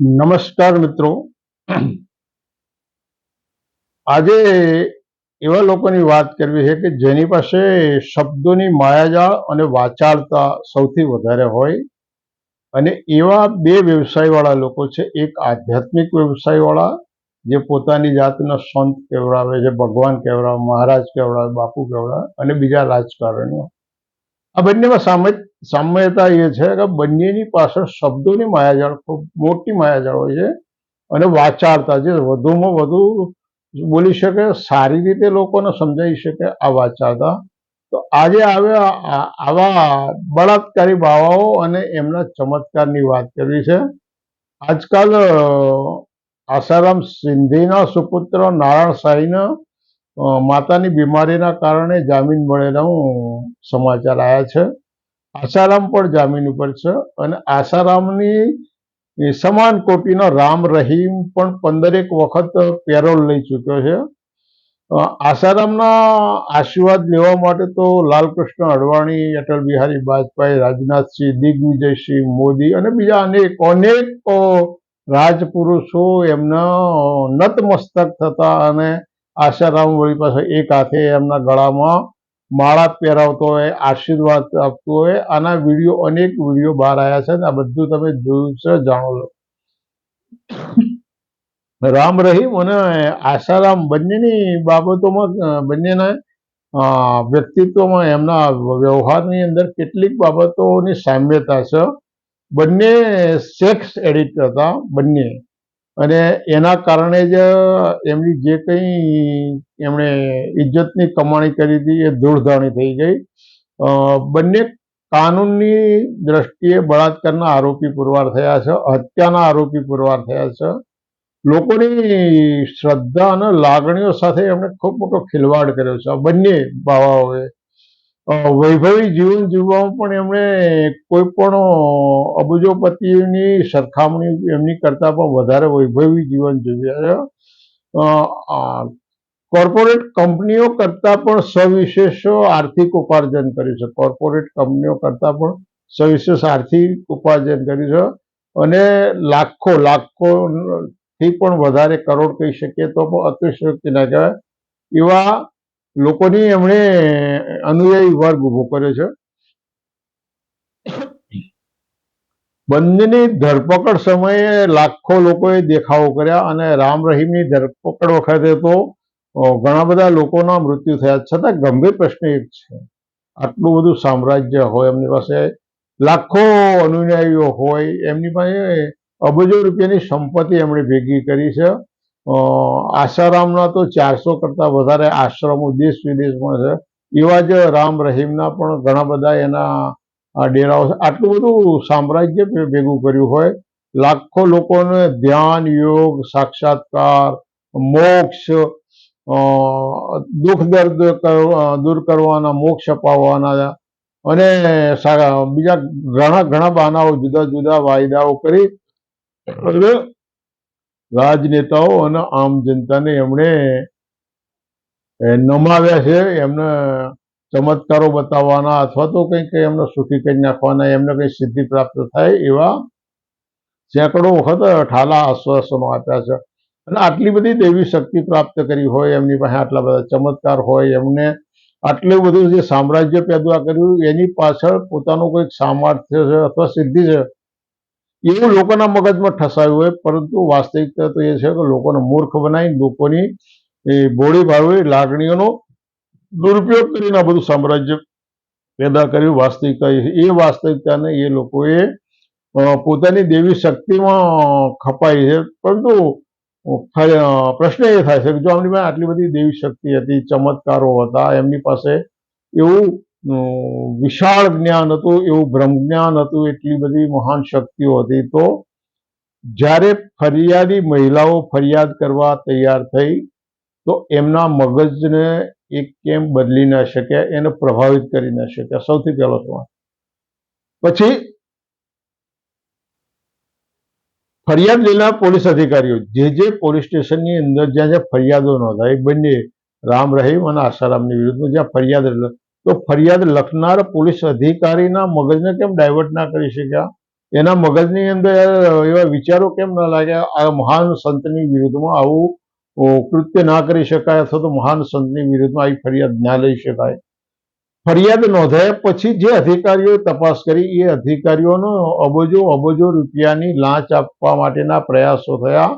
નમસ્કાર મિત્રો. આજે એવા લોકોની વાત કરવી છે કે જેની પાસે શબ્દોની માયાજાળ અને વાચાળતા સૌથી વધારે હોય, અને એવા બે વ્યવસાયવાળા લોકો છે. એક આધ્યાત્મિક વ્યવસાયવાળા જે પોતાની જાતને સંત કહેવડાવે છે, ભગવાન કહેવડાવે, મહારાજ કહેવડાવે, બાપુ કહેવડાવે, અને બીજા રાજકારણીઓ. આ બંનેમાં સામ્યતા એ છે કે બંનેની પાછળ શબ્દોની માયાજાળ ખૂબ મોટી માયાજાળ હોય છે, અને વાચાળતા જે વધુમાં વધુ બોલી શકે, સારી રીતે લોકોને સમજાવી શકે, આ વાચાળતા. તો આજે આવા બળાત્કારી બાવાઓ અને એમના ચમત્કારની વાત કરવી છે. આજકાલ આસારામ સિંધીના સુપુત્ર નારાયણ સાંઈના માતાની બીમારીના કારણે જામીન મળેલા સમાચાર આવ્યા છે. આસારામ પણ જામીન ઉપર છે, અને આસારામની સમાન કોટીનો રામ રહીમ પણ 15 વખત પેરોલ લઈ ચૂક્યો છે. આસારામના આશીર્વાદ લેવા માટે તો લાલકૃષ્ણ અડવાણી, અટલ બિહારી વાજપેયી, રાજનાથસિંહ, દિગ્વિજયસિંહ મોદી અને બીજા અનેક રાજપુરુષો એમના નતમસ્તક થતા, અને આસારામ વળી પાસે એક હાથે એમના ગળામાં માળા પહેરાવતો હોય, આશીર્વાદ આપતો હોય. આના અનેક વિડીયો બહાર આવ્યા છે, આ બધું તમે જોયું છે, જાણો છો. રામ રહીમ અને આસારામ બંનેની બાબતોમાં, બંનેના વ્યક્તિત્વમાં, એમના વ્યવહારની અંદર કેટલીક બાબતોની સામ્યતા છે. બંને સેક્સ એડિક્ટ હતા, બંને, અને એના કારણે જ એમની જે કંઈ એમણે ઇજ્જતની કમાણી કરી હતી એ ધૂળધાણી થઈ ગઈ. બંને કાનૂનની દ્રષ્ટિએ બળાત્કારના આરોપી પુરવાર થયા છે, હત્યાના આરોપી પુરવાર થયા છે. લોકોની શ્રદ્ધા અને લાગણીઓ સાથે એમણે ખૂબ મોટો ખિલવાડ કર્યો છે. બંને બાવાઓએ વૈભવી જીવન જીવવામાં પણ એમણે કોઈ પણ અબજોપતિની સરખામણી એમની કરતાં પણ વધારે વૈભવી જીવન જીવ્યા છે. કોર્પોરેટ કંપનીઓ કરતાં પણ સવિશેષ આર્થિક ઉપાર્જન કર્યું છે. કોર્પોરેટ કંપનીઓ કરતાં પણ સવિશેષ આર્થિક ઉપાર્જન કર્યું છે, અને લાખોથી પણ વધારે, કરોડ કહી શકીએ તો પણ અતિશયોક્તિ ના કહેવાય, એવા લોકોની એમણે અનુયાયી વર્ગ ઉભો કર્યો છે. બંનેની ધરપકડ સમયે લાખો લોકોએ દેખાવો કર્યા, અને રામ રહીમની ધરપકડ વખતે તો ઘણા બધા લોકોના મૃત્યુ થયા. છતાં ગંભીર પ્રશ્ન એક છે, આટલું બધું સામ્રાજ્ય હોય, એમની પાસે લાખો અનુયાયીઓ હોય, એમની પાસે અબજો રૂપિયાની સંપત્તિ એમણે ભેગી કરી છે. આસારામના તો 400 કરતાં વધારે આશ્રમો દેશ વિદેશમાં છે. એવા જ રામ રહીમના પણ ઘણા બધા એના ડેરાઓ છે. આટલું બધું સામ્રાજ્ય ભેગું કર્યું હોય, લાખો લોકોને ધ્યાન, યોગ, સાક્ષાત્કાર, મોક્ષ, દુઃખ દર્દ દૂર કરવાના, મોક્ષ અપાવવાના, અને બીજા ઘણા બહાનાઓ, જુદા જુદા વાયદાઓ કરી રાજનેતાઓ અને આમ જનતાને એમણે નમાવ્યા છે. એમને ચમત્કારો બતાવવાના, અથવા તો કંઈક એમને સુખી કરી નાખવાના, એમને કંઈ સિદ્ધિ પ્રાપ્ત થાય એવા સેંકડો વખત ઠાલા આશ્વાસનો આપ્યા છે. અને આટલી બધી દેવી શક્તિ પ્રાપ્ત કરી હોય, એમની પાસે આટલા બધા ચમત્કાર હોય, એમને આટલું બધું જે સામ્રાજ્ય પેદા કર્યું, એની પાછળ પોતાનું કોઈક સામર્થ્ય છે અથવા સિદ્ધિ છે, એવું લોકોના મગજમાં ઠસાયું હોય. પરંતુ વાસ્તવિકતા તો એ છે કે લોકોને મૂર્ખ બનાવી, લોકોની ભોળી ભાળી લાગણીઓનો દુરુપયોગ કરીને આ બધું સામ્રાજ્ય પેદા કર્યું. વાસ્તવિકતા એ વાસ્તવિકતાને એ લોકોએ પોતાની દેવી શક્તિમાં ખપાઈ છે. પરંતુ પ્રશ્ન એ થાય છે કે જો એમની પાસે આટલી બધી દેવી શક્તિ હતી, ચમત્કારો હતા, એમની પાસે એવું વિશાળ જ્ઞાન હતું, એવું બ્રહ્મ જ્ઞાન હતું, એટલી બધી મહાન શક્તિઓ હતી, તો જ્યારે ફરિયાદી મહિલાઓ ફરિયાદ કરવા તૈયાર થઈ, તો એમના મગજને એક કેમ બદલી ના શક્યા, એને પ્રભાવિત કરી ના શક્યા? સૌથી પહેલો સવાલ. પછી ફરિયાદ લેનાર પોલીસ અધિકારીઓ, જે પોલીસ સ્ટેશનની અંદર જ્યાં ફરિયાદો નોંધાય, બંને રામ રહીમ અને આસારામની વિરુદ્ધમાં જ્યાં ફરિયાદ લખનાર પોલીસ અધિકારીના મગજને કેમ ડાયવર્ટ ના કરી શક્યા? એના મગજની અંદર એવા વિચારો કેમ ન લાગ્યા? આ મહાન સંતની વિરુદ્ધમાં આવું કૃત્ય ના કરી શકાય, અથવા તો મહાન સંતની વિરુદ્ધમાં આવી ફરિયાદ ના લઈ શકાય. ફરિયાદ નોંધાયા પછી જે અધિકારીઓ તપાસ કરી, એ અધિકારીઓનો અબજો અબજો રૂપિયાની લાંચ આપવા માટેના પ્રયાસો થયા.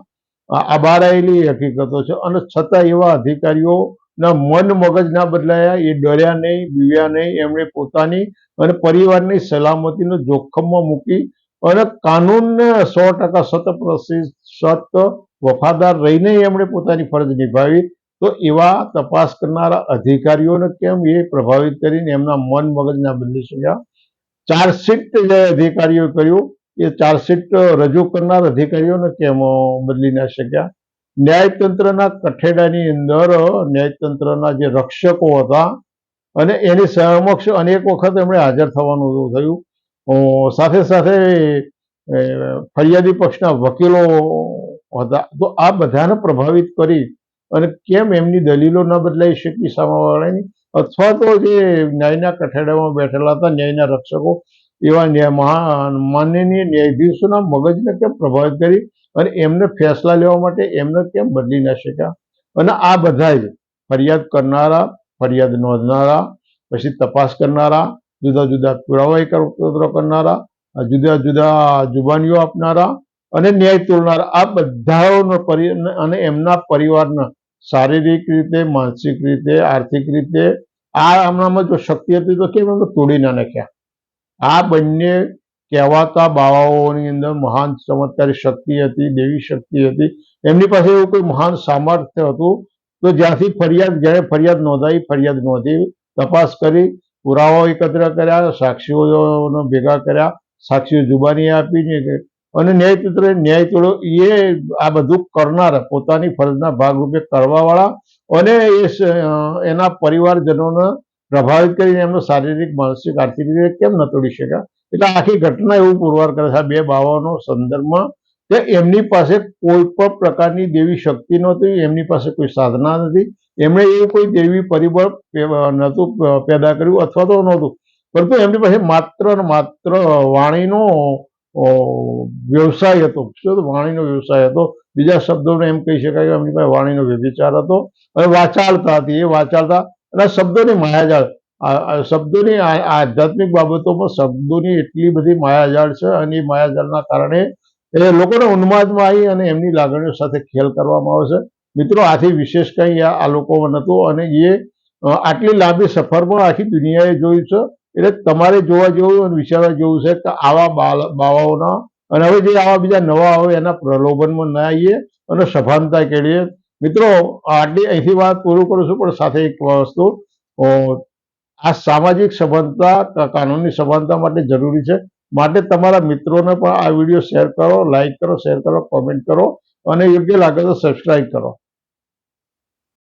આ બહાર આવેલી હકીકતો છે. અને છતાં એવા અધિકારીઓના મન મગજ ના બદલાયા, એ ડર્યા નહીં, બીવ્યા નહીં. એમણે પોતાની અને પરિવારની સલામતીને જોખમમાં મૂકી અને કાનૂનને 100% શત વફાદાર રહીને એમણે પોતાની ફરજ નિભાવી. તો એવા તપાસ કરનારા અધિકારીઓને કેમ એ પ્રભાવિત કરીને એમના મન મગજ ના બદલી શક્યા? ચાર્જશીટ જે અધિકારીઓ કર્યું, એ ચાર્જશીટ રજૂ કરનાર અધિકારીઓને કેમ બદલી ના શક્યા? ન્યાયતંત્રના કઠેડાની અંદર ન્યાયતંત્રના જે રક્ષકો હતા અને એની સમક્ષ અનેક વખત એમણે હાજર થવાનું થયું. સાથે સાથે ફરિયાદી પક્ષના વકીલો હતા. તો આ બધાને પ્રભાવિત કરી અને કેમ એમની દલીલો ન બદલાઈ શકી સામેવાળાની? અથવા તો જે ન્યાયના કઠેડામાં બેઠેલા હતા, ન્યાયના રક્ષકો, એવા માનનીય ન્યાયાધીશોના મગજને કેમ પ્રભાવિત કરી અને એમને ફેસલા લેવા માટે એમને કેમ બદલી ના શક્યા? અને આ બધા જ ફરિયાદ કરનારા, ફરિયાદ નોંધનારા, પછી તપાસ કરનારા, જુદા જુદા પુરાવા એકત્ર કરનારા, જુદા જુદા જુબાનીઓ આપનારા અને ન્યાય તોડનારા, આ બધાઓનો અને એમના પરિવારના શારીરિક રીતે, માનસિક રીતે, આર્થિક રીતે આમનામાં જો શક્તિ હતી તો કેમ એમને તોડી ના નાખ્યા? આ બંને કહેવાતા બાવાઓની અંદર મહાન ચમત્કારી શક્તિ હતી, દેવી શક્તિ હતી. એમની પાસે એવું કોઈ મહાન સામર્થ્ય હતું. તો જ્યાંથી જ્યારે ફરિયાદ નોંધાઈ, ફરિયાદ નોંધી, તપાસ કરી, પુરાવાઓ એકત્ર કર્યા, સાક્ષીઓને ભેગા કર્યા, સાક્ષીઓ જુબાની આપી અને ન્યાયતંત્રે ન્યાય તોડ્યો. એ આ બધું કરનાર, પોતાની ફરજના ભાગરૂપે કરવાવાળા અને એના પરિવારજનોને પ્રભાવિત કરીને એમનો શારીરિક, માનસિક, આર્થિક રીતે કેમ ન તોડી શક્યા? એટલે આખી ઘટના એવું પુરવાર કરે છે આ બે બાવાઓનો સંદર્ભમાં કે એમની પાસે કોઈ પણ પ્રકારની દેવી શક્તિ નહોતી, એમની પાસે કોઈ સાધના નથી, એમણે એવું કોઈ દેવી પરિબળ નહોતું પેદા કર્યું અથવા તો નહોતું, પરંતુ એમની પાસે માત્ર ને માત્ર વાણીનો વ્યવસાય હતો. શું? વાણીનો વ્યવસાય હતો. બીજા શબ્દોને એમ કહી શકાય કે એમની પાસે વાણીનો વ્યભિચાર હતો અને વાચાળતા હતી. એ વાચાળતા અને શબ્દોની માયાજાળ, શબ્દોની આધ્યાત્મિક બાબતોમાં શબ્દોની એટલી બધી માયાજાળ છે અને એ માયાજાળના કારણે એ લોકોને ઉન્માદમાં આવી અને એમની લાગણીઓ સાથે ખેલ કરવામાં આવે છે. મિત્રો, આથી વિશેષ કંઈ આ લોકોમાં નહોતું અને એ આટલી લાંબી સફરમાં આખી દુનિયાએ જોયું છે. એટલે તમારે જોવા જેવું અને વિચારવા જેવું છે કે આવા બાવાઓના અને હવે જે આવા બીજા નવા આવે એના પ્રલોભનમાં ના આવીએ અને સભાનતા કેળવીએ. મિત્રો, આટલી અહીંથી વાત પૂરું કરું છું, પણ સાથે એક વસ્તુ, આ સામાજિક સભાનતા, કાનૂની સભાનતા માટે જરૂરી છે. માટે તમારા મિત્રોને પણ આ વિડીયો શેર કરો, લાઈક કરો, શેર કરો, કોમેન્ટ કરો અને યોગ્ય લાગે તો સબસ્ક્રાઈબ કરો.